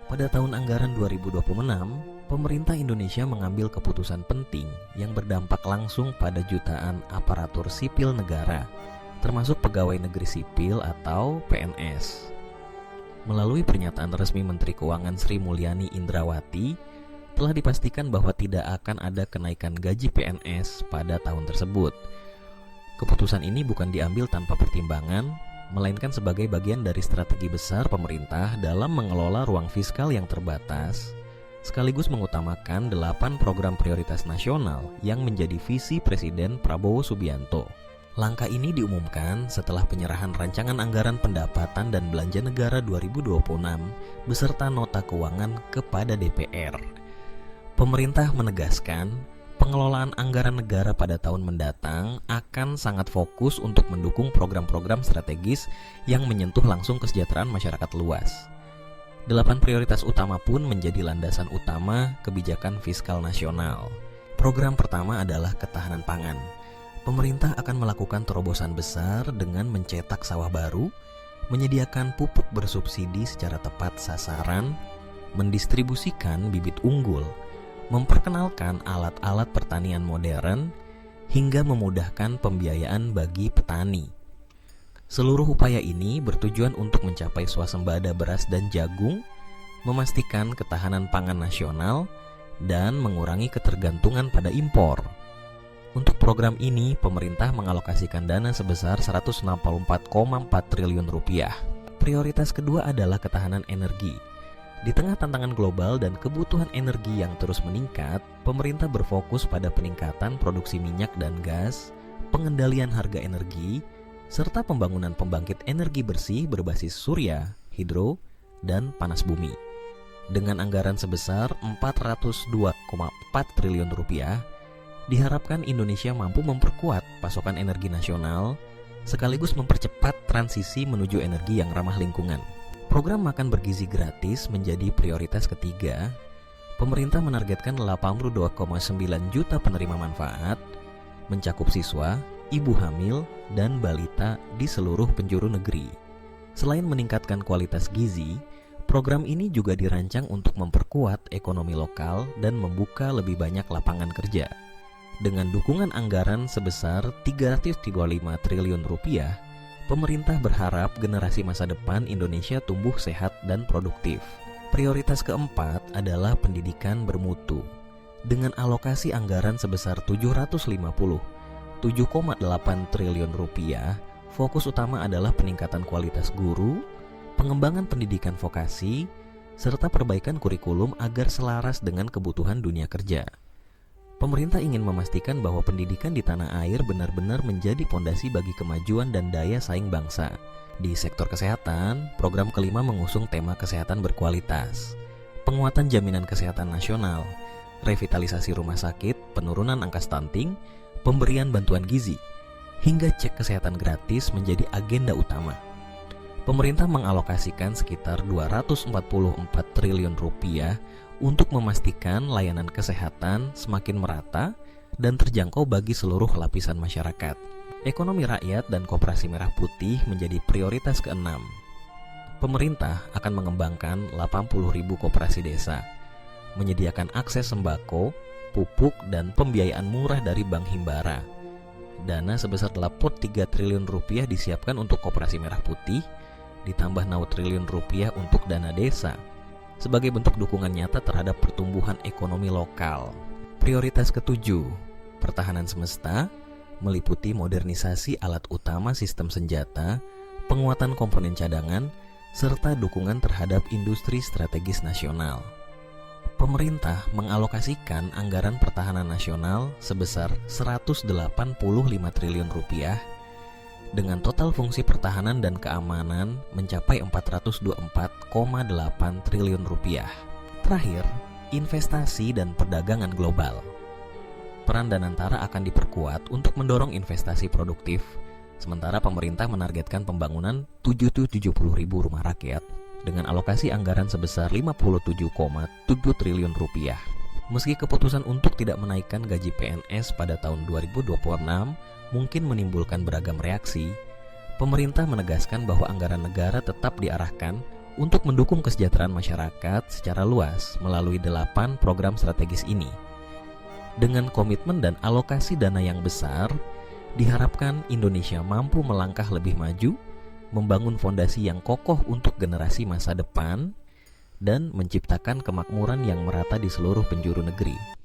Pada tahun anggaran 2026, pemerintah Indonesia mengambil keputusan penting yang berdampak langsung pada jutaan aparatur sipil negara, termasuk pegawai negeri sipil atau PNS. Melalui pernyataan resmi Menteri Keuangan Sri Mulyani Indrawati, telah dipastikan bahwa tidak akan ada kenaikan gaji PNS pada tahun tersebut. Keputusan ini bukan diambil tanpa pertimbangan, melainkan sebagai bagian dari strategi besar pemerintah dalam mengelola ruang fiskal yang terbatas, sekaligus mengutamakan 8 program prioritas nasional yang menjadi visi Presiden Prabowo Subianto. Langkah ini diumumkan setelah penyerahan rancangan anggaran pendapatan dan belanja negara 2026 beserta nota keuangan kepada DPR. Pemerintah menegaskan, pengelolaan anggaran negara pada tahun mendatang akan sangat fokus untuk mendukung program-program strategis yang menyentuh langsung kesejahteraan masyarakat luas. 8 prioritas utama pun menjadi landasan utama kebijakan fiskal nasional. Program pertama adalah ketahanan pangan. Pemerintah akan melakukan terobosan besar dengan mencetak sawah baru, menyediakan pupuk bersubsidi secara tepat sasaran, mendistribusikan bibit unggul, memperkenalkan alat-alat pertanian modern, hingga memudahkan pembiayaan bagi petani. Seluruh upaya ini bertujuan untuk mencapai swasembada beras dan jagung, memastikan ketahanan pangan nasional, dan mengurangi ketergantungan pada impor. Untuk program ini, pemerintah mengalokasikan dana sebesar Rp164,4 triliun. Prioritas kedua adalah ketahanan energi. Di tengah tantangan global dan kebutuhan energi yang terus meningkat, pemerintah berfokus pada peningkatan produksi minyak dan gas, pengendalian harga energi, serta pembangunan pembangkit energi bersih berbasis surya, hidro, dan panas bumi. Dengan anggaran sebesar Rp402,4 triliun, diharapkan Indonesia mampu memperkuat pasokan energi nasional, sekaligus mempercepat transisi menuju energi yang ramah lingkungan. Program makan bergizi gratis menjadi prioritas ketiga. Pemerintah menargetkan 82,9 juta penerima manfaat, mencakup siswa, ibu hamil, dan balita di seluruh penjuru negeri. Selain meningkatkan kualitas gizi, program ini juga dirancang untuk memperkuat ekonomi lokal dan membuka lebih banyak lapangan kerja. Dengan dukungan anggaran sebesar Rp335 triliun, pemerintah berharap generasi masa depan Indonesia tumbuh sehat dan produktif. Prioritas keempat adalah pendidikan bermutu. Dengan alokasi anggaran sebesar Rp757,8 triliun, fokus utama adalah peningkatan kualitas guru, pengembangan pendidikan vokasi, serta perbaikan kurikulum agar selaras dengan kebutuhan dunia kerja. Pemerintah ingin memastikan bahwa pendidikan di tanah air benar-benar menjadi pondasi bagi kemajuan dan daya saing bangsa. Di sektor kesehatan, program kelima mengusung tema kesehatan berkualitas, penguatan jaminan kesehatan nasional, revitalisasi rumah sakit, penurunan angka stunting, pemberian bantuan gizi, hingga cek kesehatan gratis menjadi agenda utama. Pemerintah mengalokasikan sekitar Rp244 triliun untuk memastikan layanan kesehatan semakin merata dan terjangkau bagi seluruh lapisan masyarakat. Ekonomi rakyat dan koperasi merah putih menjadi prioritas keenam. Pemerintah akan mengembangkan 80.000 koperasi desa, menyediakan akses sembako, pupuk, dan pembiayaan murah dari Bank Himbara. Dana sebesar Rp3 triliun disiapkan untuk koperasi merah putih, ditambah Rp6 triliun untuk dana desa, sebagai bentuk dukungan nyata terhadap pertumbuhan ekonomi lokal. Prioritas ketujuh, pertahanan semesta, meliputi modernisasi alat utama sistem senjata, penguatan komponen cadangan, serta dukungan terhadap industri strategis nasional. Pemerintah mengalokasikan anggaran pertahanan nasional sebesar Rp185 triliun, dengan total fungsi pertahanan dan keamanan mencapai Rp424,8 triliun. Terakhir, investasi dan perdagangan global. Peran Danantara akan diperkuat untuk mendorong investasi produktif, sementara pemerintah menargetkan pembangunan 70.000 rumah rakyat dengan alokasi anggaran sebesar Rp57,7 triliun. Meski keputusan untuk tidak menaikkan gaji PNS pada tahun 2026 mungkin menimbulkan beragam reaksi, pemerintah menegaskan bahwa anggaran negara tetap diarahkan untuk mendukung kesejahteraan masyarakat secara luas melalui 8 program strategis ini. Dengan komitmen dan alokasi dana yang besar, diharapkan Indonesia mampu melangkah lebih maju, membangun fondasi yang kokoh untuk generasi masa depan, dan menciptakan kemakmuran yang merata di seluruh penjuru negeri.